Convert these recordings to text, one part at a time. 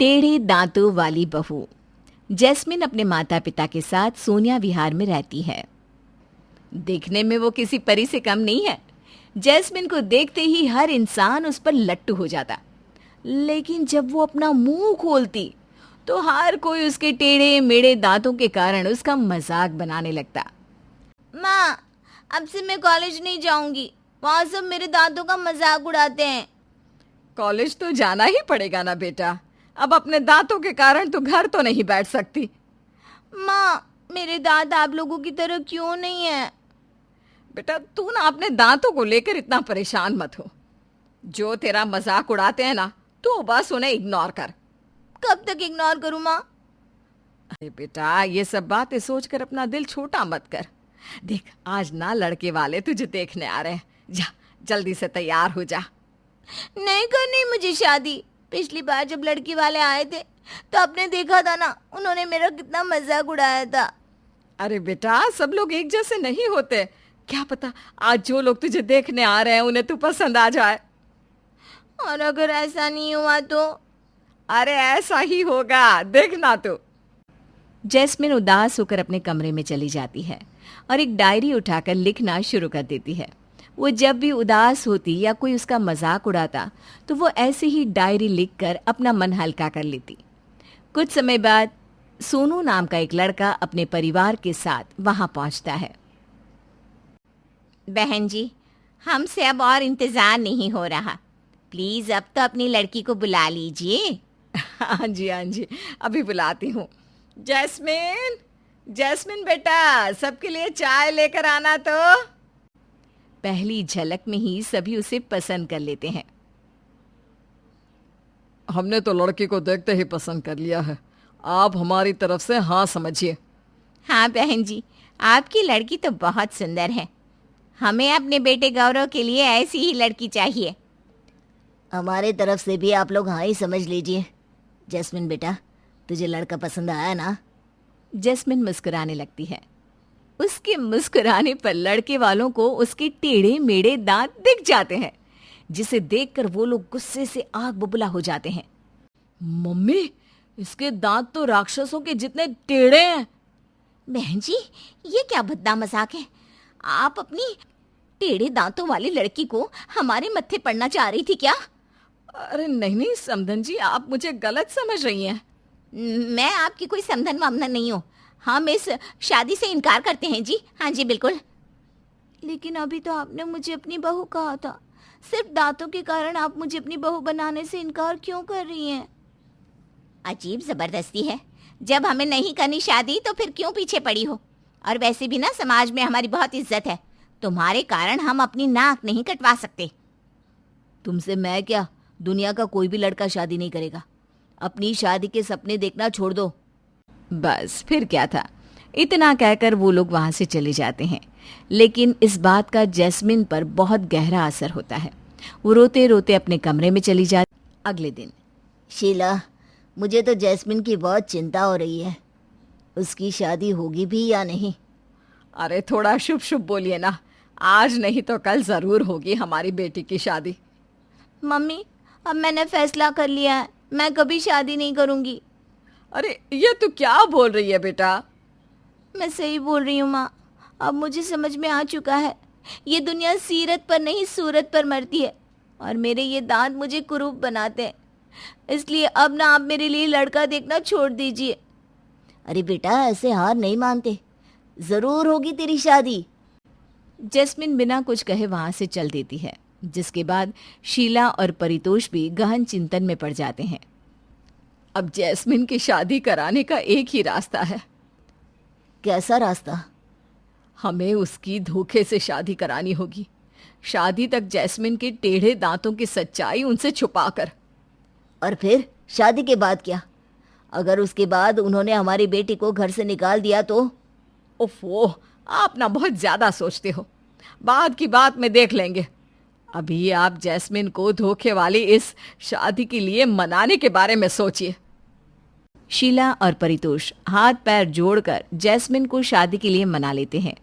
टेढ़े दांतों वाली बहू। जैस्मिन अपने माता पिता के साथ सोनिया विहार में रहती है। देखने में वो किसी परी से कम नहीं है। जैस्मिन को देखते ही हर इंसान उस पर लट्टू हो जाता, लेकिन जब वो अपना मुंह खोलती तो हर कोई उसके टेढ़े मेढ़े दांतों के कारण उसका मजाक बनाने लगता। माँ, अब से मैं कॉलेज नहीं जाऊंगी, वहाँ सब मेरे दांतों का मजाक उड़ाते हैं। कॉलेज तो जाना ही पड़ेगा ना बेटा, अब अपने दांतों के कारण तू घर तो नहीं बैठ सकती। माँ, मेरे दांत आप लोगों की तरह क्यों नहीं है? बेटा तू ना अपने दांतों को लेकर इतना परेशान मत हो। जो तेरा मजाक उड़ाते हैं ना, तू बस उन्हें इग्नोर कर। कब तक इग्नोर करूँ माँ? अरे बेटा, ये सब बातें सोचकर अपना दिल छोटा मत कर। देख, आज ना लड़के वाले तुझे देखने आ रहे हैं। जा जल्दी से तैयार हो जा। नहीं करनी मुझे शादी। पिछली बार जब लड़की वाले आए थे तो आपने देखा था ना, उन्होंने मेरा कितना मजाक उड़ाया था। अरे बेटा, सब लोग एक जैसे नहीं होते। क्या पता आज जो लोग तुझे देखने आ रहे हैं उन्हें तू पसंद आ जाए। और अगर ऐसा नहीं हुआ तो? अरे ऐसा ही होगा, देखना तू। जैस्मिन उदास होकर अपने कमरे में चली जाती है और एक डायरी उठाकर लिखना शुरू कर देती है। वो जब भी उदास होती या कोई उसका मजाक उड़ाता तो वो ऐसे ही डायरी लिखकर अपना मन हल्का कर लेती। कुछ समय बाद सोनू नाम का एक लड़का अपने परिवार के साथ वहां पहुंचता है। बहन जी, हमसे अब और इंतजार नहीं हो रहा, प्लीज अब तो अपनी लड़की को बुला लीजिए। हाँ जी हाँ जी, अभी बुलाती हूँ। जैस्मिन, जैस्मिन बेटा, सबके लिए चाय लेकर आना। तो पहली झलक में ही सभी उसे पसंद कर लेते हैं। हमने तो लड़की को देखते ही पसंद कर लिया है, आप हमारी तरफ से हाँ समझिए। हाँ बहन जी, आपकी लड़की तो बहुत सुंदर है, हमें अपने बेटे गौरव के लिए ऐसी ही लड़की चाहिए। हमारे तरफ से भी आप लोग हाँ ही समझ लीजिए। जैस्मिन बेटा, तुझे लड़का पसंद आया ना? जैस्मिन मुस्कुराने लगती है। उसके मुस्कुराने पर लड़के वालों को उसके टेढ़े मेढ़े दांत दिख जाते हैं, जिसे देखकर वो लोग गुस्से से आग बबूला हो जाते हैं। मम्मी, इसके दांत तो राक्षसों के जितने टेढ़े हैं। बहन जी, ये क्या भद्दा मजाक है? आप अपनी टेढ़े दांतों वाली लड़की को हमारे मत्थे पड़ना चाह रही थी क्या? अरे नहीं नहीं समधन जी, आप मुझे गलत समझ रही हैं। मैं आपकी कोई समधन वामधन नहीं हूँ। हम इस शादी से इनकार करते हैं जी। हाँ जी बिल्कुल। लेकिन अभी तो आपने मुझे अपनी बहू कहा था, सिर्फ दांतों के कारण आप मुझे अपनी बहू बनाने से इनकार क्यों कर रही हैं? अजीब जबरदस्ती है। जब हमें नहीं करनी शादी तो फिर क्यों पीछे पड़ी हो? और वैसे भी ना समाज में हमारी बहुत इज्जत है, तुम्हारे कारण हम अपनी नाक नहीं कटवा सकते। तुमसे मैं क्या, दुनिया का कोई भी लड़का शादी नहीं करेगा। अपनी शादी के सपने देखना छोड़ दो। बस फिर क्या था, इतना कहकर वो लोग वहां से चले जाते हैं। लेकिन इस बात का जैस्मिन पर बहुत गहरा असर होता है। वो रोते रोते अपने कमरे में चली जाती। अगले दिन, शीला, मुझे तो जैस्मिन की बहुत चिंता हो रही है। उसकी शादी होगी भी या नहीं? अरे थोड़ा शुभ शुभ बोलिए ना, आज नहीं तो कल जरूर होगी हमारी बेटी की शादी। मम्मी, अब मैंने फैसला कर लिया है, मैं कभी शादी नहीं करूंगी। अरे ये तू क्या बोल रही है बेटा? मैं सही बोल रही हूँ माँ। अब मुझे समझ में आ चुका है, ये दुनिया सीरत पर नहीं सूरत पर मरती है, और मेरे ये दांत मुझे कुरूप बनाते हैं। इसलिए अब ना आप मेरे लिए लड़का देखना छोड़ दीजिए। अरे बेटा, ऐसे हार नहीं मानते, जरूर होगी तेरी शादी। जैस्मिन बिना कुछ कहे वहां से चल देती है, जिसके बाद शीला और परितोष भी गहन चिंतन में पड़ जाते हैं। अब जैस्मिन की शादी कराने का एक ही रास्ता है। कैसा रास्ता? हमें उसकी धोखे से शादी करानी होगी। शादी तक जैस्मिन के टेढ़े दांतों की सच्चाई उनसे छुपाकर। और फिर शादी के बाद क्या? अगर उसके बाद उन्होंने हमारी बेटी को घर से निकाल दिया तो? ओफो, आप ना बहुत ज्यादा सोचते हो। बाद की बात में देख लेंगे। अभी आप जैस्मिन को धोखे वाली इस शादी के लिए मनाने के बारे में सोचिए। शीला और परितोष हाथ पैर जोड़कर जैस्मिन को शादी के लिए मना लेते हैं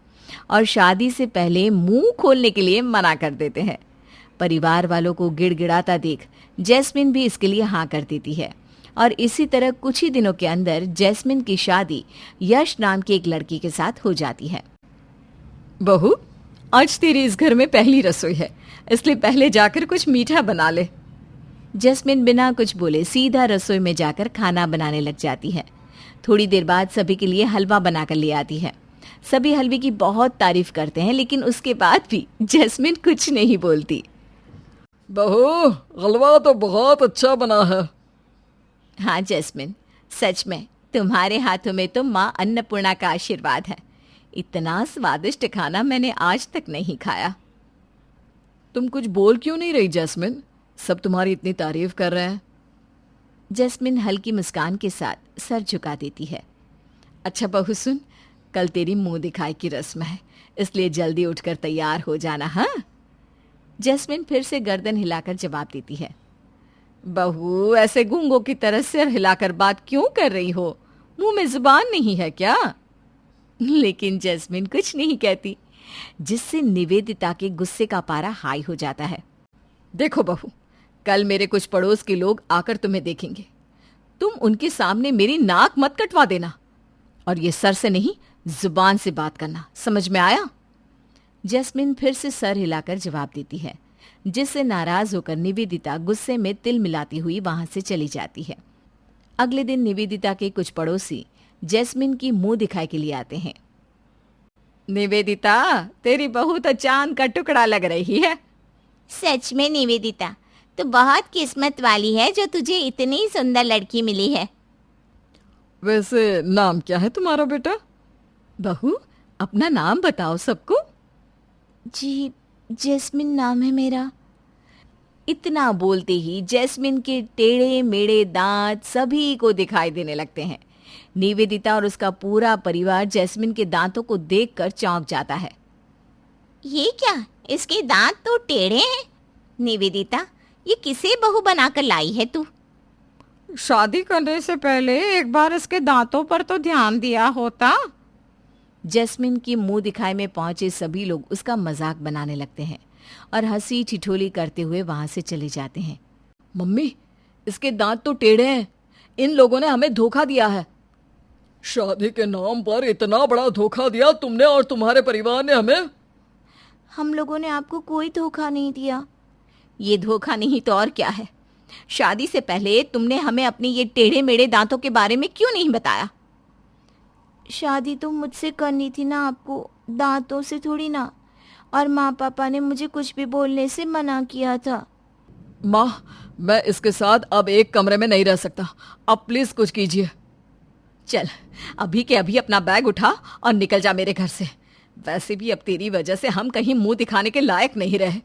और शादी से पहले मुंह खोलने के लिए मना कर देते हैं। परिवार वालों को गिड़गिड़ाता देख जैस्मिन भी इसके लिए हाँ कर देती है और इसी तरह कुछ ही दिनों के अंदर जैस्मिन की शादी यश नाम की एक लड़की के साथ हो जाती है। बहू, आज तेरी इस घर में पहली रसोई है, इसलिए पहले जाकर कुछ मीठा बना ले। जैस्मिन बिना कुछ बोले सीधा रसोई में जाकर खाना बनाने लग जाती है। थोड़ी देर बाद सभी के लिए हलवा बनाकर ले आती है। सभी हलवे की बहुत तारीफ करते हैं, लेकिन उसके बाद भी जैस्मिन कुछ नहीं बोलती। बहू, हलवा तो बहुत अच्छा बना है। हाँ जैस्मिन, सच में तुम्हारे हाथों में तो माँ अन्नपूर्णा का आशीर्वाद है। इतना स्वादिष्ट खाना मैंने आज तक नहीं खाया। तुम कुछ बोल क्यों नहीं रही जैस्मिन? सब तुम्हारी इतनी तारीफ कर रहे हैं। जैस्मिन हल्की मुस्कान के साथ सर झुका देती है। अच्छा बहू सुन, कल तेरी मुंह दिखाई की रस्म है, इसलिए जल्दी उठकर तैयार हो जाना। हाँ? जैस्मिन फिर से गर्दन हिलाकर जवाब देती है। बहू, ऐसे गूंगों की तरह सिर हिलाकर बात क्यों कर रही हो? मुंह में जुबान नहीं है क्या? लेकिन जैस्मिन कुछ नहीं कहती, जिससे निवेदिता के गुस्से का पारा हाई हो जाता है। देखो बहू, कल मेरे कुछ पड़ोस के लोग आकर तुम्हें देखेंगे। तुम उनके सामने मेरी नाक मत कटवा देना, और ये सर से नहीं जुबान से बात करना, समझ में आया? जैस्मिन फिर से सर हिलाकर जवाब देती है, जिससे नाराज होकर निवेदिता गुस्से में तिल मिलाती हुई वहां से चली जाती है। अगले दिन निवेदिता के कुछ पड़ोसी जैस्मिन की मुंह दिखाई के लिए आते हैं। निवेदिता, तेरी बहू तो चांद का टुकड़ा लग रही है। सच में निवेदिता, तो बहुत किस्मत वाली है जो तुझे इतनी सुंदर लड़की मिली है। वैसे नाम क्या है तुम्हारा बेटा? बहू, अपना नाम बताओ सबको। जी, जैस्मिन नाम है मेरा। इतना बोलते ही जैस्मिन के टेढ़े मेढ़े दांत सभी को दिखाई देने लगते हैं। निवेदिता और उसका पूरा परिवार जैस्मिन के दांतों को देखकर चौंक जाता है। ये क्या, इसके दांत तो टेढ़े हैं। निवेदिता, ये किसे बहू बनाकर लाई है तू? शादी करने से पहले एक बार इसके दांतों पर तो ध्यान दिया होता। जैस्मिन की मुंह दिखाई में पहुंचे सभी लोग उसका मजाक बनाने लगते हैं और हंसी ठिठोली करते हुए वहां से चले जाते हैं। मम्मी, इसके दांत तो टेढ़े हैं। इन लोगों ने हमें धोखा दिया है। शादी के नाम पर इतना बड़ा धोखा दिया तुमने और तुम्हारे परिवार ने हमें। हम लोगों ने आपको कोई धोखा नहीं दिया। ये धोखा नहीं तो और क्या है? शादी से पहले तुमने हमें अपने ये टेढ़े मेढ़े दांतों के बारे में क्यों नहीं बताया? शादी तो मुझसे करनी थी ना आपको, दांतों से थोड़ी ना। और माँ पापा ने मुझे कुछ भी बोलने से मना किया था। माँ, मैं इसके साथ अब एक कमरे में नहीं रह सकता। अब प्लीज कुछ कीजिए। चल, अभी के अभी अपना बैग उठा और निकल जा मेरे घर से। वैसे भी अब तेरी वजह से हम कहीं मुंह दिखाने के लायक नहीं रहे।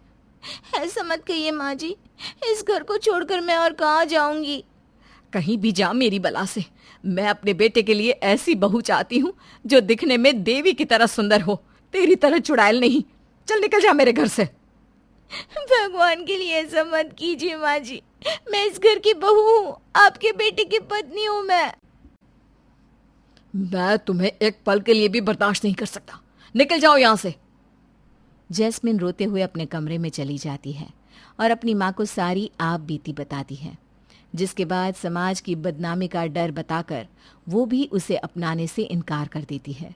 ऐसा मत कहिए माँ जी, इस घर को छोड़कर मैं और कहाँ जाऊंगी? कहीं भी जा मेरी बला से। मैं अपने बेटे के लिए ऐसी बहू चाहती हूँ जो दिखने में देवी की तरह सुंदर हो, तेरी तरह चुड़ैल नहीं। चल निकल जा मेरे घर से। भगवान के लिए ऐसा मत कीजिए माँ जी, मैं इस घर की बहू हूँ, आपके बेटे की पत्नी हूँ। मैं तुम्हें एक पल के लिए भी बर्दाश्त नहीं कर सकता। निकल जाओ यहाँ से। जैस्मिन रोते हुए अपने कमरे में चली जाती है और अपनी माँ को सारी आप बीती बताती है, जिसके बाद समाज की बदनामी का डर बताकर वो भी उसे अपनाने से इनकार कर देती है।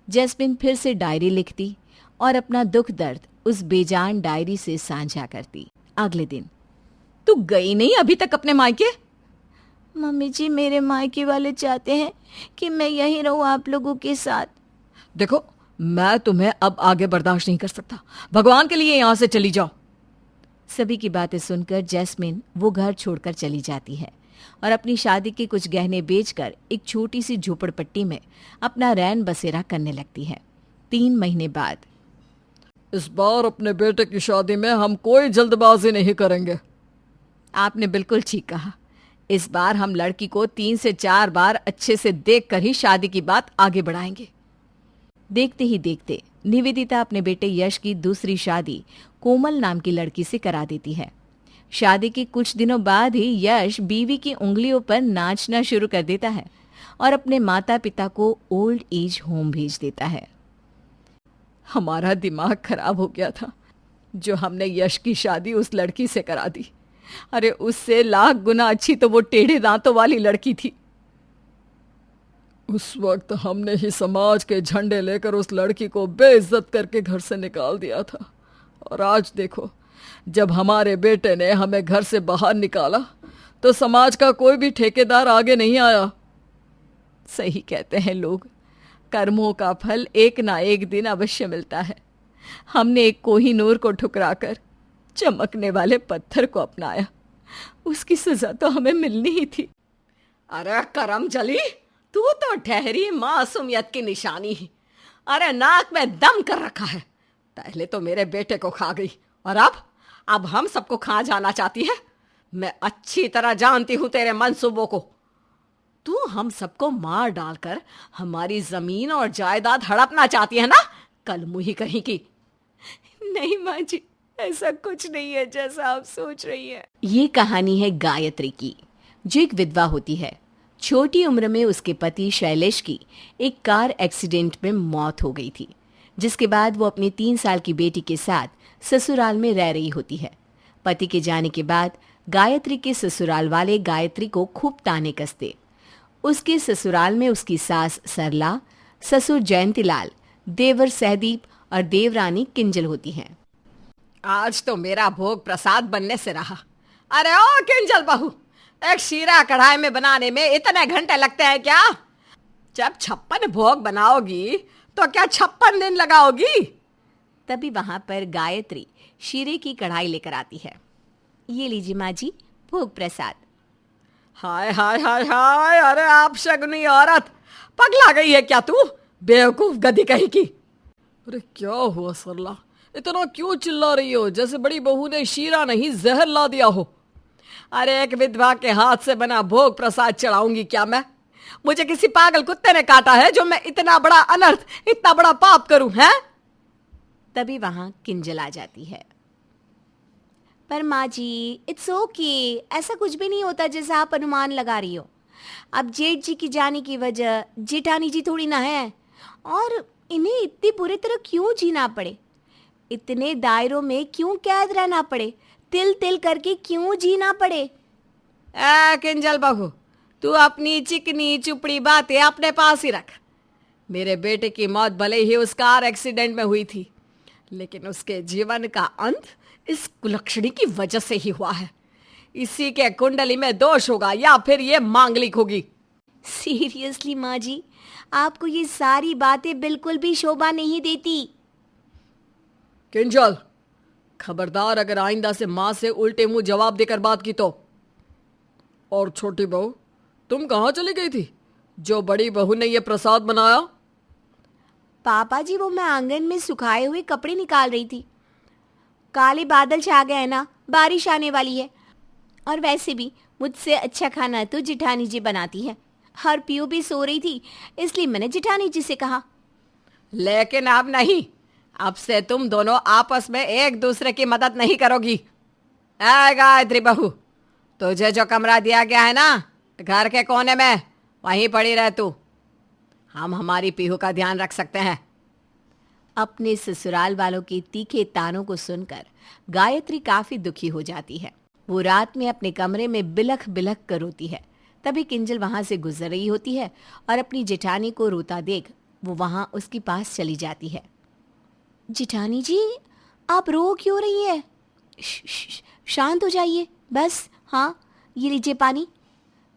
जैस्मिन फिर से डायरी लिखती और अपना दुख दर्द उस बेजान डायरी से साझा करती। अगले दिन, तू गई नहीं अभी तक अपने मायके? मम्मी जी, मेरे मायके वाले चाहते हैं कि मैं यहीं रहूं आप लोगों के साथ। देखो, मैं तुम्हें अब आगे बर्दाश्त नहीं कर सकता। भगवान के लिए यहाँ से चली जाओ। सभी की बातें सुनकर जैस्मिन वो घर छोड़कर चली जाती है और अपनी शादी के कुछ गहने बेचकर एक छोटी सी झोपड़पट्टी में अपना रैन बसेरा करने लगती है। 3 महीने बाद, इस बार अपने बेटे की शादी में हम कोई जल्दबाजी नहीं करेंगे। आपने बिल्कुल ठीक कहा। इस बार हम लड़की को 3 से 4 बार अच्छे से देखकर ही शादी की बात आगे बढ़ाएंगे। देखते ही देखते निवेदिता अपने बेटे यश की दूसरी शादी कोमल नाम की लड़की से करा देती है। शादी के कुछ दिनों बाद ही यश बीवी की उंगलियों पर नाचना शुरू कर देता है और अपने माता पिता को ओल्ड एज होम भेज देता है। हमारा दिमाग खराब हो गया था जो हमने यश की शादी उस लड़की से करा दी। अरे उससे लाख गुना अच्छी तो वो टेढ़े दांतों वाली लड़की थी। उस वक्त हमने ही समाज के झंडे लेकर उस लड़की को बेइज्जत करके घर से निकाल दिया था, और आज देखो, जब हमारे बेटे ने हमें घर से बाहर निकाला तो समाज का कोई भी ठेकेदार आगे नहीं आया। सही कहते हैं लोग, कर्मों का फल एक ना एक दिन अवश्य मिलता है। हमने एक कोहिनूर को ठुकराकर चमकने वाले पत्थर को अपनाया, उसकी सजा तो हमें मिलनी ही थी। अरे करम जली, तू तो ठहरी मासूमियत की निशानी ही। अरे नाक में दम कर रखा है। पहले तो मेरे बेटे को खा गई और अब हम सबको खा जाना चाहती है। मैं अच्छी तरह जानती हूं तेरे मंसूबों को। तू हम सबको मार डालकर हमारी जमीन और जायदाद हड़पना चाहती है ना, कल मुही कहीं की। नहीं माँ जी, ऐसा कुछ नहीं है जैसा आप सोच रही है। ये कहानी है गायत्री की, जो एक विधवा होती है। छोटी उम्र में उसके पति शैलेश की एक कार एक्सीडेंट में मौत हो गई थी, जिसके बाद वो अपनी 3 साल की बेटी के साथ ससुराल में रह रही होती है। पति के जाने के बाद गायत्री के ससुराल वाले गायत्री को खूब ताने कसते। उसके ससुराल में उसकी सास सरला, ससुर जयंतीलाल, देवर सहदीप और देवरानी किंजल होती हैं। आज तो मेरा भोग प्रसाद बनने से रहा। अरे ओ किंजल बहू, एक शीरा कढ़ाई में बनाने में इतने घंटे लगते हैं क्या? जब 56 भोग बनाओगी तो क्या 56 दिन लगाओगी? तभी वहां पर गायत्री शीरे की कढ़ाई लेकर आती है। ये लीजिए माँ जी, भोग प्रसाद। हाय हाय हाय हाय, अरे आप शगुनी औरत, पगला गई है क्या तू? बेवकूफ गधी कहीं की। अरे क्या हुआ सरला, इतना क्यों चिल्ला रही हो जैसे बड़ी बहू ने शीरा नहीं जहर ला दिया हो? अरे एक विधवा के हाथ से बना भोग प्रसाद चढ़ाऊंगी क्या मैं? मुझे किसी पागल कुत्ते ने काटा है जो मैं इतना बड़ा अनर्थ, इतना बड़ा पाप करूं, हैं? तभी वहां किंजल आ जाती है। पर माँ जी, इट्स ओके, ऐसा कुछ भी नहीं होता जैसा आप अनुमान लगा रही हो। अब जेठ जी की जाने की वजह जेठानी जी थोड़ी ना है, और इन्हें इतनी बुरी तरह क्यों जीना पड़े, इतने दायरों में क्यों कैद रहना पड़े, तिल तिल करके क्यों जीना पड़े। किंजल बहू, तू अपनी चिकनी चुपड़ी बातें अपने पास ही रख। मेरे बेटे की मौत भले ही उस कार एक्सीडेंट में हुई थी, लेकिन उसके जीवन का अंत इस कुलक्षणी की वजह से ही हुआ है। इसी के कुंडली में दोष होगा या फिर ये मांगलिक होगी। सीरियसली माँ जी, आपको ये सारी बातें बिल्कुल भी शोभा नहीं देती। किंजल, खबरदार अगर आइंदा से माँ से उल्टे मुंह जवाब देकर बात की तो। और छोटी बहू, तुम कहाँ चली गई थी जो बड़ी बहू ने ये प्रसाद बनाया? पापा जी, वो मैं आंगन में सुखाए हुए कपड़े निकाल रही थी। काले बादल छा गए हैं ना, बारिश आने वाली है, और वैसे भी मुझसे अच्छा खाना तो जिठानी जी बनाती है। और पीयू भी सो रही थी, इसलिए मैंने जिठानी जी से कहा। लेकिन अब नहीं, अब से तुम दोनों आपस में एक दूसरे की मदद नहीं करोगी। ऐ गायत्री बहू, तुझे जो कमरा दिया गया है ना घर के कोने में, वहीं पड़ी रह तू। हम हमारी पीहू का ध्यान रख सकते हैं। अपने ससुराल वालों के तीखे तानों को सुनकर गायत्री काफी दुखी हो जाती है। वो रात में अपने कमरे में बिलख बिलख कर रोती है। तभी किंजल वहां से गुजर रही होती है और अपनी जेठानी को रोता देख वो वहां उसके पास चली जाती है। जिठानी जी, आप रो क्यों रही है? शांत हो जाइए बस। हाँ, ये लीजिए पानी,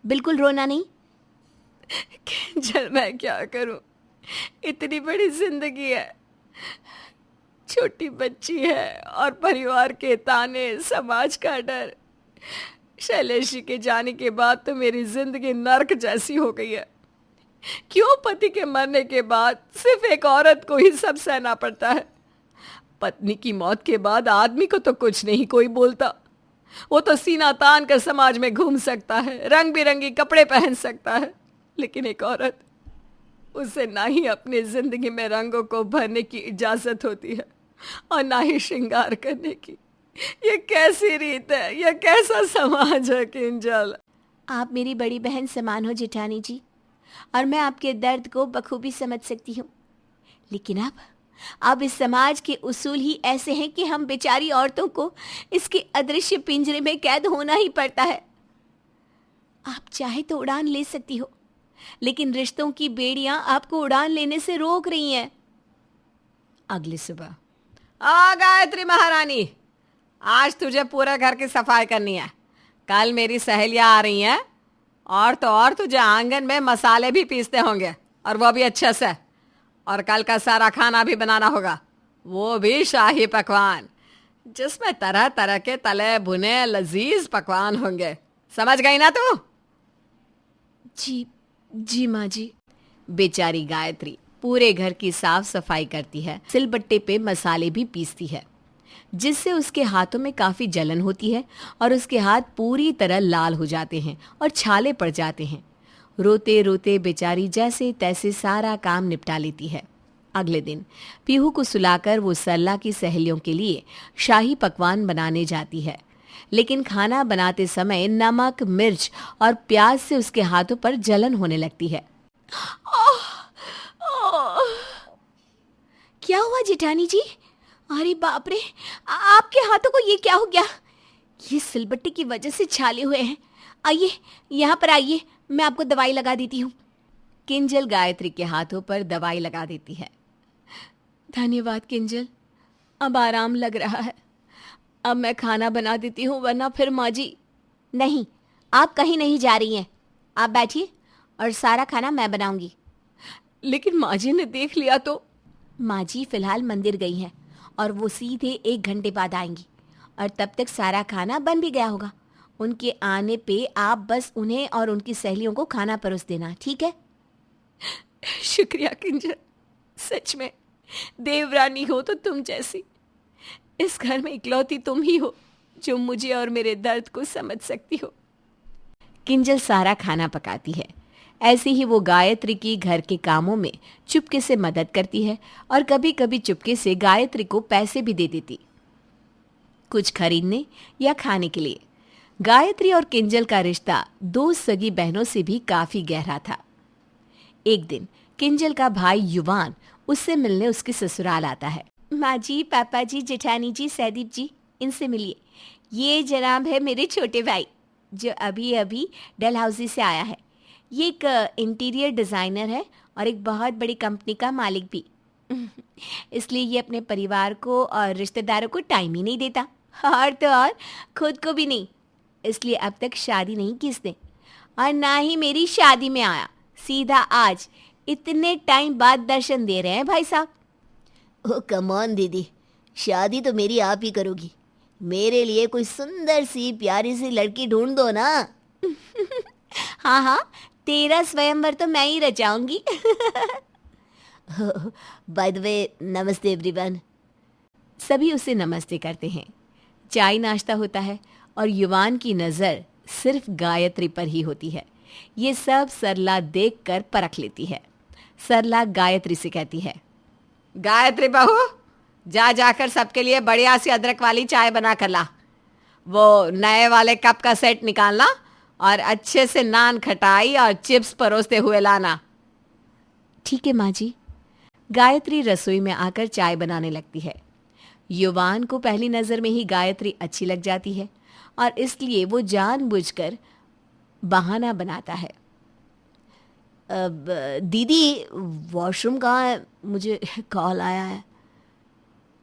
बिल्कुल रोना नहीं। किंजल, मैं क्या करूं, इतनी बड़ी जिंदगी है, छोटी बच्ची है और परिवार के ताने, समाज का डर। शैलेश जी के जाने के बाद तो मेरी जिंदगी नर्क जैसी हो गई है। क्यों पति के मरने के बाद सिर्फ एक औरत को ही सब सहना पड़ता है? पत्नी की मौत के बाद आदमी को तो कुछ नहीं कोई बोलता। वो तो सीना तान कर समाज में घूम सकता है, रंग बिरंगी कपड़े पहन सकता है, लेकिन एक औरत, उसे ना ही अपनी जिंदगी में रंगों को भरने की इजाजत होती है और ना ही श्रृंगार करने की। ये कैसी रीत है, ये कैसा समाज है किंजल? आप मेरी बड़ी बहन समान हो जिठानी जी, और मैं आपके दर्द को बखूबी समझ सकती हूँ। लेकिन अब इस समाज के उसूल ही ऐसे हैं कि हम बेचारी औरतों को इसके अदृश्य पिंजरे में कैद होना ही पड़ता है। आप चाहे तो उड़ान ले सकती हो, लेकिन रिश्तों की बेड़ियां आपको उड़ान लेने से रोक रही हैं। अगली सुबह, आ गायत्री महारानी, आज तुझे पूरे घर की सफाई करनी है। कल मेरी सहेलियां आ रही हैं और तुझे आंगन में मसाले भी पीसते होंगे, और वो भी अच्छे से। और कल का सारा खाना भी बनाना होगा, वो भी शाही पकवान, जिसमें तरह तरह के तले भुने लजीज पकवान होंगे। समझ गई ना तू? जी माँ जी। बेचारी गायत्री पूरे घर की साफ सफाई करती है, सिलबट्टे पे मसाले भी पीसती है, जिससे उसके हाथों में काफी जलन होती है और उसके हाथ पूरी तरह लाल हो जाते हैं और छाले पड़ जाते हैं। रोते रोते बेचारी जैसे तैसे सारा काम निपटा लेती है। अगले दिन पीहू को सुलाकर वो सरला की सहेलियों के लिए शाही पकवान बनाने जाती है, लेकिन खाना बनाते समय नमक, मिर्च और प्याज से उसके हाथों पर जलन होने लगती है। क्या हुआ जेठानी जी? अरे बाप रे, आपके हाथों को ये क्या हो गया? ये सिलबट्टे की वजह से छाले हुए हैं। आइए, यहाँ पर आइए, मैं आपको दवाई लगा देती हूँ। किंजल गायत्री के हाथों पर दवाई लगा देती है। धन्यवाद किंजल, अब आराम लग रहा है। अब मैं खाना बना देती हूँ, वरना फिर माँ जी। नहीं, आप कहीं नहीं जा रही हैं। आप बैठिए और सारा खाना मैं बनाऊंगी। लेकिन माँ जी ने देख लिया तो? माँ जी फिलहाल मंदिर गई हैं और वो सीधे 1 घंटे बाद आएंगी, और तब तक सारा खाना बन भी गया होगा। उनके आने पे आप बस उन्हें और उनकी सहेलियों को खाना परोस देना, ठीक है? शुक्रिया किंजल, सच में देवरानी हो तो तुम जैसी। इस घर में इकलौती तुम ही हो जो मुझे और मेरे दर्द को समझ सकती हो। किंजल सारा खाना पकाती है। ऐसे ही वो गायत्री की घर के कामों में चुपके से मदद करती है और कभी कभी चुपके से गायत्री को पैसे भी दे देती, कुछ खरीदने या खाने के लिए। गायत्री और किंजल का रिश्ता 2 सगी बहनों से भी काफी गहरा था। एक दिन किंजल का भाई युवान उससे मिलने उसके ससुराल आता है। माँ जी, पापा जी, जेठानी जी, सहदीप जी, इनसे मिलिए। ये जनाब है मेरे छोटे भाई, जो अभी अभी डलहौजी से आया है। ये एक इंटीरियर डिज़ाइनर है और एक बहुत बड़ी कंपनी का मालिक भी। इसलिए ये अपने परिवार को और रिश्तेदारों को टाइम ही नहीं देता, और तो और खुद को भी नहीं। इसलिए अब तक शादी नहीं की इसने, और ना ही मेरी शादी में आया। सीधा आज इतने टाइम बाद दर्शन दे रहे हैं भाई साहब। ओ कम ऑन दीदी, शादी तो मेरी आप ही करोगी। मेरे लिए कोई सुंदर सी प्यारी सी लड़की ढूंढ दो ना। हाँ हाँ, तेरा स्वयंवर तो मैं ही रचाऊंगी। बाय द वे, नमस्ते एवरीवन। सभी उसे नमस्ते करते हैं। चाय नाश्ता होता है और युवान की नज़र सिर्फ गायत्री पर ही होती है। ये सब सरला देखकर परख लेती है। सरला गायत्री से कहती है, गायत्री बहू, जाकर सबके लिए बढ़िया सी अदरक वाली चाय बना कर ला। वो नए वाले कप का सेट निकालना और अच्छे से नान, खटाई और चिप्स परोसते हुए लाना। ठीक है माँ जी। गायत्री रसोई में आकर चाय बनाने लगती है। युवान को पहली नज़र में ही गायत्री अच्छी लग जाती है और इसलिए वो जानबूझकर बहाना बनाता है। अब दीदी, वॉशरूम कहाँ है? मुझे कॉल आया है।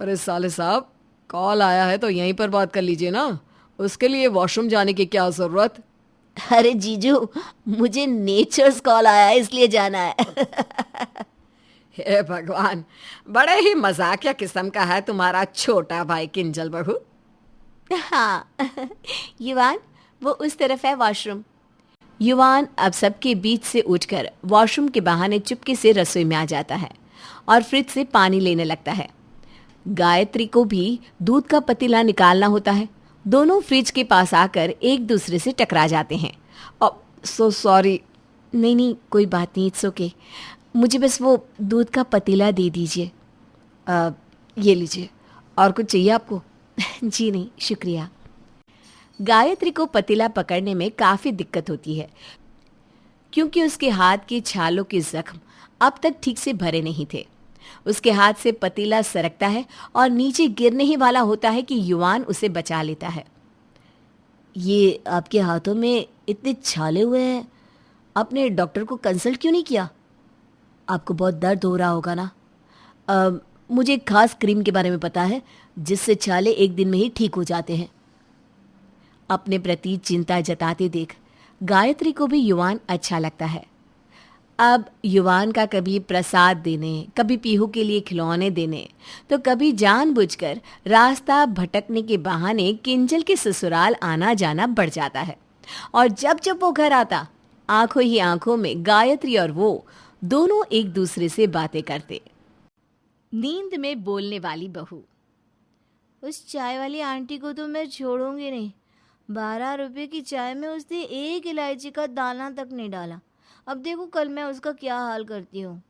अरे साले साहब, कॉल आया है तो यहीं पर बात कर लीजिए ना, उसके लिए वॉशरूम जाने की क्या ज़रूरत? अरे जीजू, मुझे नेचर्स कॉल आया है, इसलिए जाना है। हे भगवान, बड़े ही मजाकिया किस्म का है तुम्हारा छोटा भाई किंजल बहू। हाँ, युवान, वो उस तरफ है वॉशरूम। युवान अब सबके बीच से उठकर वॉशरूम के बहाने चुपके से रसोई में आ जाता है और फ्रिज से पानी लेने लगता है। गायत्री को भी दूध का पतीला निकालना होता है। दोनों फ्रिज के पास आकर एक दूसरे से टकरा जाते हैं। So sorry. नहीं, कोई बात नहीं, इट्स ओके। मुझे बस वो दूध का पतीला दे दीजिए। ये लीजिए। और कुछ चाहिए आपको? जी नहीं, शुक्रिया। गायत्री को पतीला पकड़ने में काफ़ी दिक्कत होती है, क्योंकि उसके हाथ के छालों के जख्म अब तक ठीक से भरे नहीं थे। उसके हाथ से पतीला सरकता है और नीचे गिरने ही वाला होता है कि युवान उसे बचा लेता है। ये आपके हाथों में इतने छाले हुए हैं, आपने डॉक्टर को कंसल्ट क्यों नहीं किया? आपको बहुत दर्द हो रहा होगा ना। मुझे एक खास क्रीम के बारे में पता है जिससे छाले एक दिन में ही ठीक हो जाते हैं। अपने प्रति चिंता जताते देख गायत्री को भी युवान अच्छा लगता है। अब युवान का कभी प्रसाद देने, कभी पीहू के लिए खिलौने देने, तो कभी जानबूझकर रास्ता भटकने के बहाने किंजल के ससुराल आना जाना बढ़ जाता है। और जब जब वो घर आता, आंखों ही आंखों में गायत्री और वो दोनों एक दूसरे से बातें करते। नींद में बोलने वाली बहू। उस चाय वाली आंटी को तो मैं छोड़ूंगी नहीं। 12 रुपए की चाय में उसने एक इलायची का दाना तक नहीं डाला। अब देखो कल मैं उसका क्या हाल करती हूँ।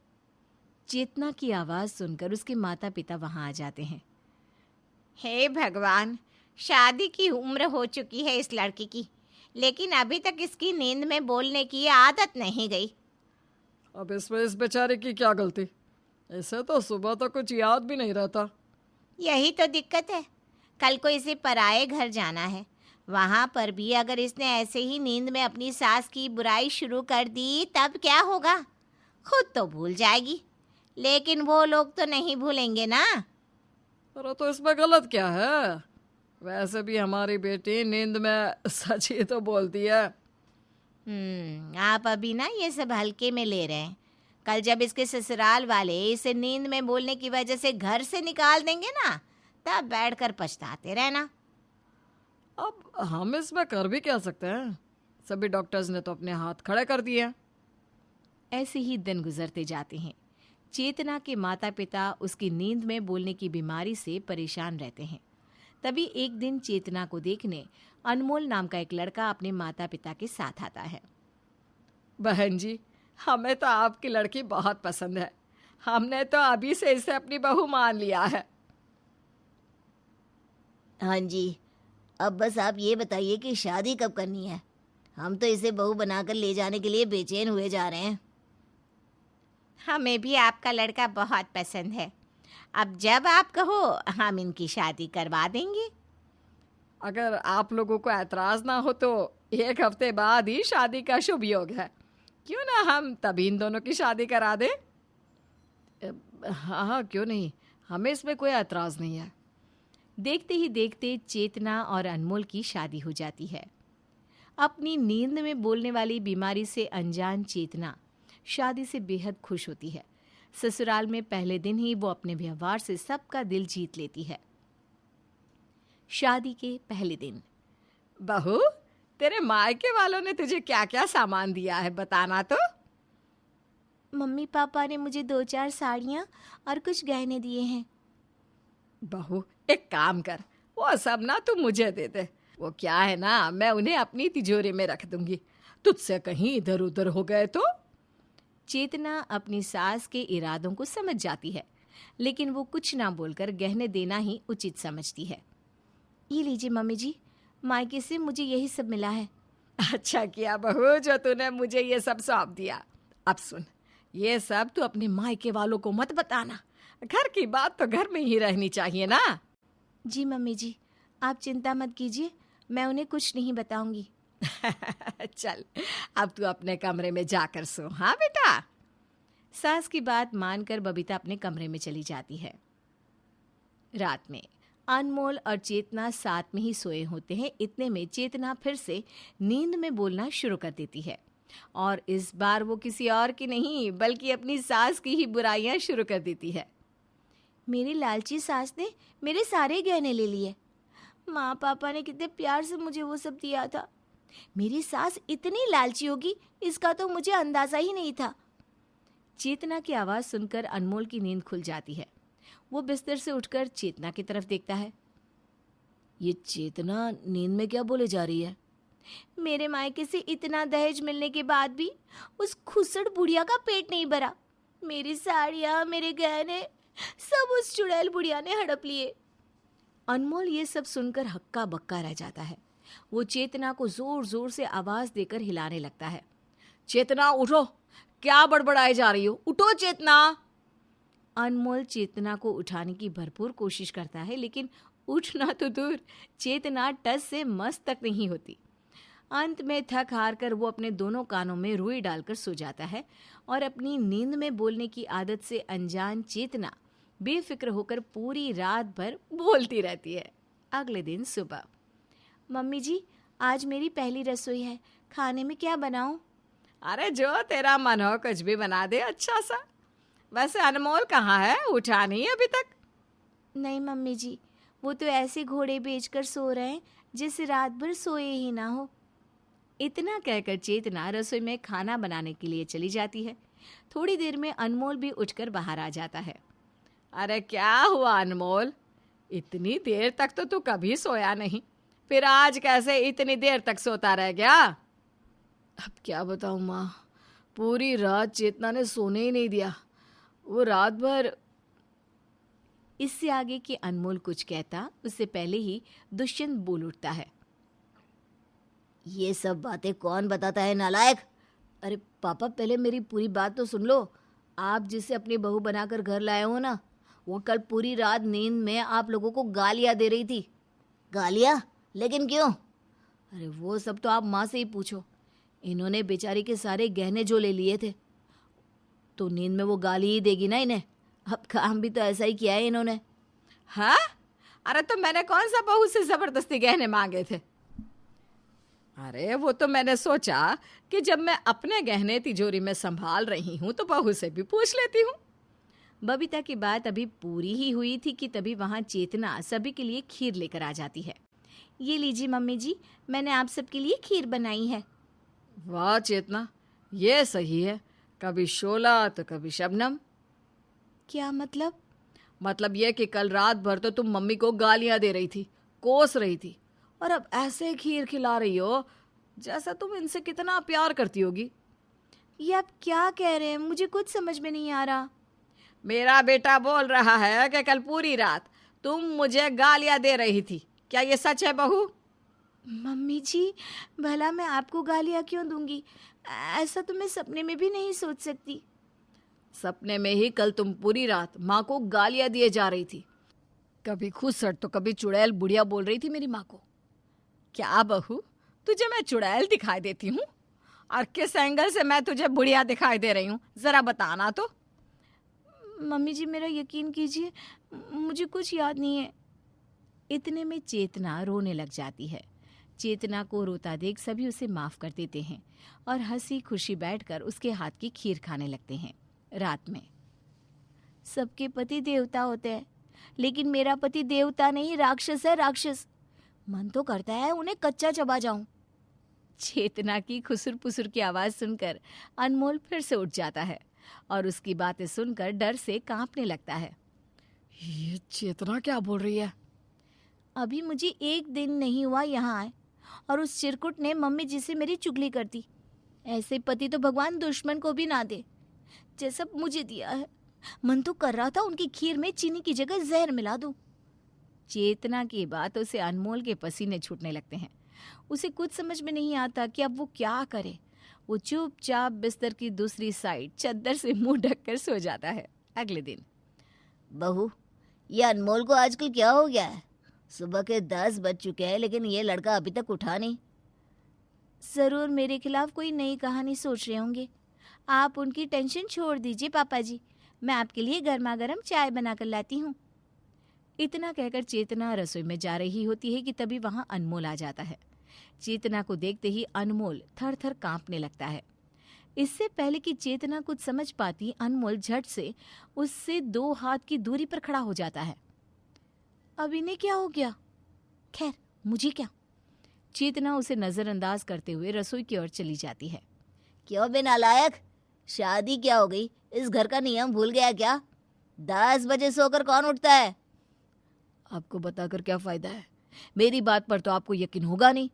चेतना की आवाज सुनकर उसके माता पिता वहां आ जाते हैं। हे भगवान, शादी की उम्र हो चुकी है इस लड़की की, लेकिन अभी तक इसकी नींद में बोलने की आदत नहीं गई। अब इसमें इस बेचारे की क्या गलती? इसे तो सुबह तक कुछ याद भी नहीं रहता। यही तो दिक्कत है। कल को इसे पराए घर जाना है, वहाँ पर भी अगर इसने ऐसे ही नींद में अपनी सास की बुराई शुरू कर दी तब क्या होगा? खुद तो भूल जाएगी, लेकिन वो लोग तो नहीं भूलेंगे ना। अरे तो इसमें गलत क्या है? वैसे भी हमारी बेटी नींद में सच ही तो बोलती है। आप अभी ना ये सब हल्के में ले रहे हैं। कल जब इसके ससुराल वाले इसे नींद में बोलने की वजह से घर से निकाल देंगे ना, तब बैठकर पछताते रहना। अब हम इसमें कर भी क्या सकते हैं? सभी डॉक्टर्स ने तो अपने हाथ खड़े कर दिए। ऐसे ही दिन गुजरते जाते हैं। चेतना के माता पिता उसकी नींद में बोलने की बीमारी से परेशान रहते हैं। तभी एक दिन चेतना को देखने अनमोल नाम का एक लड़का अपने माता पिता के साथ आता है। बहन जी, हमें तो आपकी लड़की बहुत पसंद है। हमने तो अभी से इसे अपनी बहू मान लिया है। हाँ जी, अब बस आप ये बताइए कि शादी कब करनी है? हम तो इसे बहू बनाकर ले जाने के लिए बेचैन हुए जा रहे हैं। हमें भी आपका लड़का बहुत पसंद है। अब जब आप कहो हम इनकी शादी करवा देंगे। अगर आप लोगों को ऐतराज ना हो तो 1 हफ्ते बाद ही शादी का शुभ योग है। क्यों ना हम तभी इन दोनों की शादी करा दें? हाँ, क्यों नहीं, हमें इसमें कोई ऐतराज नहीं है। देखते ही देखते चेतना और अनमोल की शादी हो जाती है। अपनी नींद में बोलने वाली बीमारी से अनजान चेतना शादी से बेहद खुश होती है। ससुराल में पहले दिन ही वो अपने व्यवहार से सबका दिल जीत लेती है। शादी के पहले दिन। बहू, तेरे मायके वालों ने तुझे क्या क्या सामान दिया है, बताना तो। मम्मी पापा ने मुझे 2-4 साड़ियाँ और कुछ गहने दिए हैं। बहू, एक काम कर, वो सब ना तू मुझे दे दे। वो क्या है ना, मैं उन्हें अपनी तिजोरी में रख दूंगी। तुझसे कहीं इधर उधर हो गए तो। चेतना अपनी सास के इरादों को समझ जाती है, लेकिन वो कुछ ना बोलकर गहने देना ही उचित समझती है। ये लीजिए मम्मी जी, मायके से मुझे यही सब मिला है। अच्छा किया बहू जो तूने मुझे ये सब सौंप दिया। अब सुन, ये सब तू अपने मायके वालों को मत बताना। घर की बात तो घर में ही रहनी चाहिए ना। जी मम्मी जी, आप चिंता मत कीजिए, मैं उन्हें कुछ नहीं बताऊंगी। चल, अब तू अपने कमरे में जाकर सो। हाँ बेटा। सास की बात मानकर बबीता अपने कमरे में चली जाती है। रात में अनमोल और चेतना साथ में ही सोए होते हैं। इतने में चेतना फिर से नींद में बोलना शुरू कर देती है, और इस बार वो किसी और की नहीं बल्कि अपनी सास की ही बुराइयां शुरू कर देती है। मेरी लालची सास ने मेरे सारे गहने ले लिए। माँ पापा ने कितने प्यार से मुझे वो सब दिया था। मेरी सास इतनी लालची होगी, इसका तो मुझे अंदाजा ही नहीं था। चेतना की आवाज़ सुनकर अनमोल की नींद खुल जाती है। वो बिस्तर से उठकर चेतना की तरफ देखता है। ये चेतना नींद में क्या बोले जा रही है? मेरे मायके से इतना दहेज मिलने के बाद भी उस खुसड़ बुढ़िया का पेट नहीं भरा। मेरी साड़ियाँ, मेरे गहने सब उस चुड़ैल बुढ़िया ने हड़प लिए। अनमोल ये सब सुनकर हक्का बक्का रह जाता है। वो चेतना को जोर जोर से आवाज देकर हिलाने लगता है। चेतना उठो, क्या बड़बड़ाए जा रही हो? उठो चेतना। अनमोल चेतना को उठाने की भरपूर कोशिश करता है, लेकिन उठना तो दूर, चेतना टस से मस तक नहीं होती। अंत में थक हार कर वो अपने दोनों कानों में रुई डालकर सो जाता है और अपनी नींद में बोलने की आदत से अनजान चेतना बेफिक्र होकर पूरी रात भर बोलती रहती है। अगले दिन सुबह, मम्मी जी, आज मेरी पहली रसोई है, खाने में क्या बनाऊं? अरे जो तेरा मन हो कुछ भी बना दे अच्छा सा। वैसे अनमोल कहाँ है, उठा नहीं अभी तक? नहीं मम्मी जी, वो तो ऐसे घोड़े बेचकर सो रहे हैं जैसे रात भर सोए ही ना हो। इतना कहकर चेतना रसोई में खाना बनाने के लिए चली जाती है। थोड़ी देर में अनमोल भी उठकर बाहर आ जाता है। अरे क्या हुआ अनमोल, इतनी देर तक तो तू कभी सोया नहीं, फिर आज कैसे इतनी देर तक सोता रह गया? अब क्या बताऊं माँ, पूरी रात चेतना ने सोने ही नहीं दिया। वो रात भर। इससे आगे कि अनमोल कुछ कहता, उससे पहले ही दुष्यंत बोल उठता है। ये सब बातें कौन बताता है नालायक? अरे पापा, पहले मेरी पूरी बात तो सुन लो। आप जिसे अपनी बहू बनाकर घर लाए हो ना, वो कल पूरी रात नींद में आप लोगों को गालियां दे रही थी। गालियां? लेकिन क्यों? अरे वो सब तो आप माँ से ही पूछो। इन्होंने बेचारी के सारे गहने जो ले लिए थे, तो नींद में वो गाली ही देगी ना इन्हें। अब काम भी तो ऐसा ही किया है इन्होंने। हाँ? अरे तो मैंने कौन सा बहू से जबरदस्ती गहने मांगे थे? अरे वो तो मैंने सोचा कि जब मैं अपने गहने तिजोरी में संभाल रही हूँ तो बहू से भी पूछ लेती हूँ। बबीता की बात अभी पूरी ही हुई थी कि तभी वहां चेतना सभी के लिए खीर लेकर आ जाती है। ये लीजिए मम्मी जी, मैंने आप सबके लिए खीर बनाई है। वाह चेतना, ये सही है, कभी शोला तो कभी शबनम। क्या मतलब? मतलब ये कि कल रात भर तो तुम मम्मी को गालियां दे रही थी, कोस रही थी, और अब ऐसे खीर खिला रही हो जैसा तुम इनसे कितना प्यार करती होगी। ये आप क्या कह रहे हैं? मुझे कुछ समझ में नहीं आ रहा। मेरा बेटा बोल रहा है कि कल पूरी रात तुम मुझे गालियां दे रही थी। क्या ये सच है बहू? मम्मी जी, भला मैं आपको गालियाँ क्यों दूंगी? ऐसा तो मैं सपने में भी नहीं सोच सकती। सपने में ही कल तुम पूरी रात माँ को गालियां दिए जा रही थी। कभी खुसट तो कभी चुड़ैल बुढ़िया बोल रही थी मेरी माँ को। क्या बहू, तुझे मैं चुड़ैल दिखाई देती हूँ? और किस एंगल से मैं तुझे बुढ़िया दिखाई दे रही हूँ, जरा बताना तो। मम्मी जी, मेरा यकीन कीजिए, मुझे कुछ याद नहीं है। इतने में चेतना रोने लग जाती है। चेतना को रोता देख सभी उसे माफ कर देते हैं और हंसी खुशी बैठकर उसके हाथ की खीर खाने लगते हैं। रात में सबके पति देवता होते हैं, लेकिन मेरा पति देवता नहीं, राक्षस है, राक्षस। मन तो करता है उन्हें कच्चा चबा जाऊं। चेतना की खुसुर पुसुर की आवाज सुनकर अनमोल फिर से उठ जाता है और उसकी बातें सुनकर डर से कांपने लगता है। ये चेतना क्या बोल रही है? अभी मुझे 1 दिन नहीं हुआ यहाँ आए और उस चिरकुट ने मम्मी जी से मेरी चुगली कर दी। ऐसे पति तो भगवान दुश्मन को भी ना दे जैसा मुझे दिया है। मन तो कर रहा था उनकी खीर में चीनी की जगह जहर मिला दूं। चेतना की बातों से अनमोल के पसीने छूटने लगते हैं। उसे कुछ समझ में नहीं आता कि अब वो क्या करे। वो चुपचाप बिस्तर की दूसरी साइड चद्दर से मुंह ढककर सो जाता है। अगले दिन, बहू, ये अनमोल को आजकल क्या हो गया है? सुबह के 10 बज चुके हैं, लेकिन ये लड़का अभी तक उठा नहीं। जरूर मेरे खिलाफ कोई नई कहानी सोच रहे होंगे। आप उनकी टेंशन छोड़ दीजिए पापा जी, मैं आपके लिए गर्मा गर्म चाय बनाकर लाती हूँ। इतना कहकर चेतना रसोई में जा रही होती है कि तभी वहां अनमोल आ जाता है। चेतना को देखते ही अनमोल थर थर कांपने लगता है। इससे पहले कि चेतना कुछ समझ पाती, अनमोल झट से उससे 2 हाथ की दूरी पर खड़ा हो जाता है। अब इन्हें क्या हो गया? खैर, मुझे क्या। चेतना उसे नजरअंदाज करते हुए रसोई की ओर चली जाती है। क्यों बे नालायक, शादी क्या हो गई? इस घर का नियम भूल गया क्या? 10 बजे सोकर कौन उठता है? आपको बताकर क्या फायदा है, मेरी बात पर तो आपको यकीन होगा नहीं।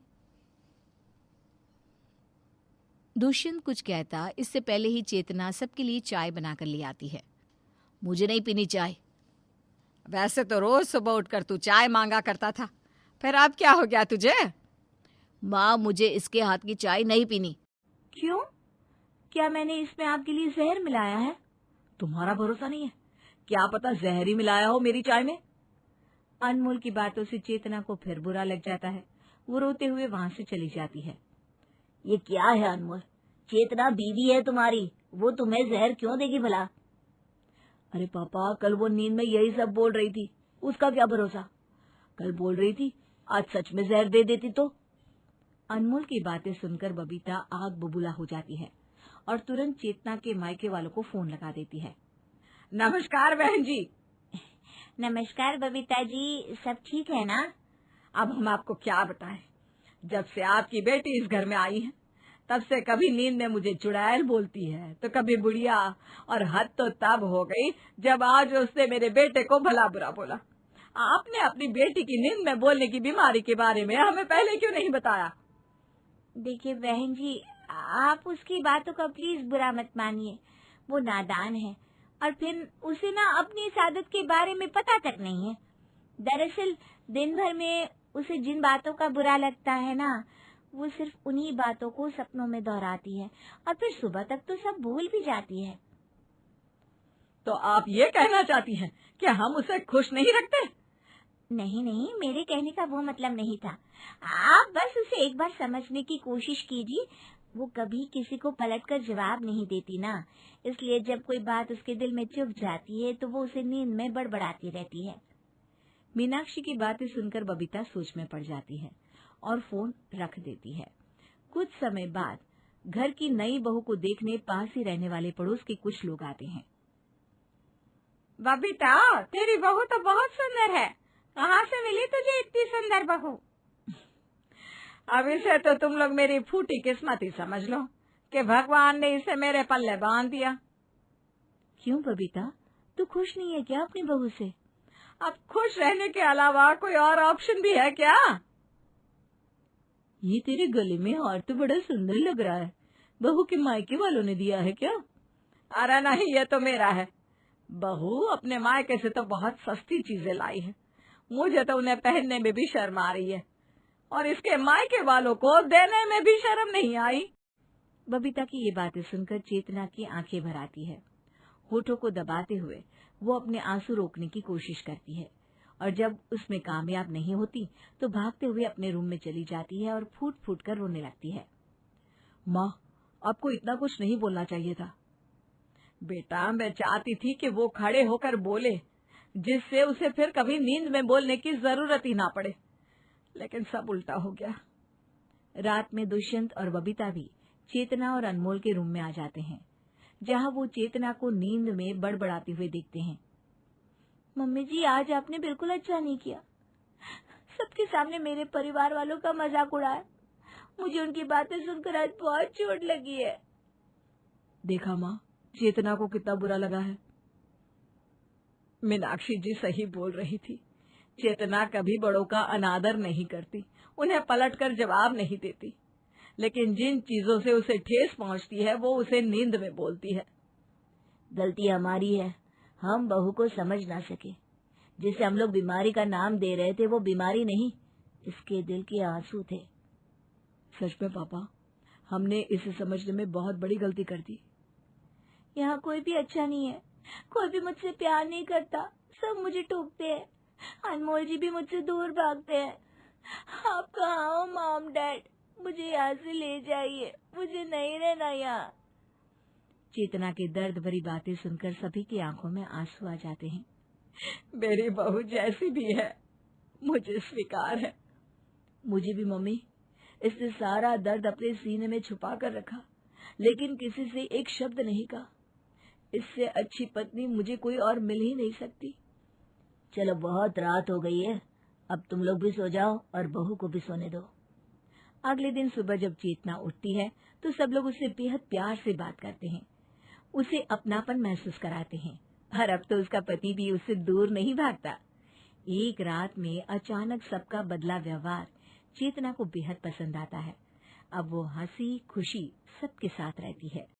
दुष्यंत कुछ कहता, इससे पहले ही चेतना सबके लिए चाय बनाकर ले आती है। मुझे नहीं पीनी चाय। वैसे तो रोज सुबह उठकर तू चाय मांगा करता था, फिर अब क्या हो गया तुझे? माँ, मुझे इसके हाथ की चाय नहीं पीनी। क्यों? क्या मैंने इसमें आपके लिए जहर मिलाया है? तुम्हारा भरोसा नहीं है? क्या पता जहर ही मिलाया हो मेरी चाय में। अनमोल की बातों से चेतना को फिर बुरा लग जाता है। वो रोते हुए वहां से चली जाती है। ये क्या है अनमोल? चेतना बीवी है तुम्हारी, वो तुम्हें जहर क्यों देगी भला? अरे पापा, कल वो नींद में यही सब बोल रही थी, उसका क्या भरोसा। कल बोल रही थी, आज सच में जहर दे देती तो। अनमोल की बातें सुनकर बबीता आग बबूला हो जाती है और तुरंत चेतना के मायके वालों को फोन लगा देती है। नमस्कार बहन जी। नमस्कार बबीता जी, सब ठीक है ना? अब हम आपको क्या बताएं, जब से आपकी बेटी इस घर में आई है तब से कभी नींद में मुझे चुड़ैल बोलती है तो कभी बुढ़िया, और हद तो तब हो गई जब आज उसने मेरे बेटे को भला बुरा बोला। आपने अपनी बेटी की नींद में बोलने की बीमारी के बारे में हमें पहले क्यों नहीं बताया? देखिए बहन जी, आप उसकी बातों का प्लीज बुरा मत मानिए। वो नादान है और फिर उसे ना अपनी इस आदत के बारे में पता तक नहीं है। दरअसल दिन भर में उसे जिन बातों का बुरा लगता है ना, वो सिर्फ उन्हीं बातों को सपनों में दोहराती है और फिर सुबह तक तो सब भूल भी जाती है। तो आप ये कहना चाहती हैं कि हम उसे खुश नहीं रखते? नहीं नहीं, मेरे कहने का वो मतलब नहीं था। आप बस उसे एक बार समझने की कोशिश कीजिए। वो कभी किसी को पलटकर जवाब नहीं देती ना, इसलिए जब कोई बात उसके दिल में चुभ जाती है तो वो उसे नींद में बड़बड़ाती रहती है। मीनाक्षी की बातें सुनकर बबीता सोच में पड़ जाती है और फोन रख देती है। कुछ समय बाद घर की नई बहू को देखने पास ही रहने वाले पड़ोस के कुछ लोग आते हैं। बबीता, तेरी बहू तो बहुत सुंदर है, कहाँ से मिली तुझे इतनी सुंदर बहू? अब इसे तो तुम लोग मेरी फूटी किस्मत ही समझ लो कि भगवान ने इसे मेरे पल्ले बांध दिया। क्यों बबीता, तू खुश नहीं है क्या अपनी बहू से? अब खुश रहने के अलावा कोई और ऑप्शन भी है क्या? ये तेरे गले में हार तो बड़ा सुंदर लग रहा है, बहू के मायके वालों ने दिया है क्या? अरे नहीं, ये तो मेरा है। बहू अपने मायके से तो बहुत सस्ती चीजें लाई है, मुझे तो उन्हें पहनने में भी शर्म आ रही है और इसके मायके वालों को देने में भी शर्म नहीं आई। बबीता की ये बातें सुनकर चेतना की आंखें भर आती है। होठों को दबाते हुए वो अपने आंसू रोकने की कोशिश करती है और जब उसमें कामयाब नहीं होती तो भागते हुए अपने रूम में चली जाती है और फूट फूट कर रोने लगती है। माँ, आपको इतना कुछ नहीं बोलना चाहिए था। बेटा, मैं चाहती थी कि वो खड़े होकर बोले, जिससे उसे फिर कभी नींद में बोलने की जरूरत ही ना पड़े, लेकिन सब उल्टा हो गया। रात में दुष्यंत और बबीता भी चेतना और अनमोल के रूम में आ जाते हैं, जहां वो चेतना को नींद में बड़बड़ाते हुए देखते हैं। मम्मी जी, आज आपने बिल्कुल अच्छा नहीं किया। सबके सामने मेरे परिवार वालों का मजाक उड़ाया। मुझे उनकी बातें सुनकर आज बहुत चोट लगी है। देखा माँ, चेतना को कितना बुरा लगा है। मीनाक्षी जी सही बोल रही थी, चेतना कभी बड़ों का अनादर नहीं करती, उन्हें पलटकर जवाब नहीं देती, लेकिन जिन चीजों से उसे ठेस पहुंचती है वो उसे नींद में बोलती है। गलती हमारी है, हम बहू को समझ ना सके। जिसे हम लोग बीमारी का नाम दे रहे थे वो बीमारी नहीं, इसके दिल के आंसू थे। सच में पापा, हमने इसे समझने में बहुत बड़ी गलती कर दी। यहाँ कोई भी अच्छा नहीं है, कोई भी मुझसे प्यार नहीं करता, सब मुझे टोकते हैं। अनमोल जी भी मुझसे दूर भागते हैं। आप कहाँ हो मॉम डैड? मुझे यहाँ से ले जाइए, मुझे नहीं रहना यहाँ। चेतना के दर्द भरी बातें सुनकर सभी की आंखों में आंसू आ जाते हैं। मेरी बहू जैसी भी है, मुझे स्वीकार है। मुझे भी मम्मी, इसने सारा दर्द अपने सीने में छुपा कर रखा, लेकिन किसी से एक शब्द नहीं कहा। इससे अच्छी पत्नी मुझे कोई और मिल ही नहीं सकती। चलो, बहुत रात हो गई है, अब तुम लोग भी सो जाओ और बहू को भी सोने दो। अगले दिन सुबह जब चेतना उठती है तो सब लोग उससे बेहद प्यार से बात करते हैं, उसे अपनापन महसूस कराते हैं और अब तो उसका पति भी उससे दूर नहीं भागता। एक रात में अचानक सबका बदला व्यवहार चेतना को बेहद पसंद आता है। अब वो हंसी खुशी सबके साथ रहती है।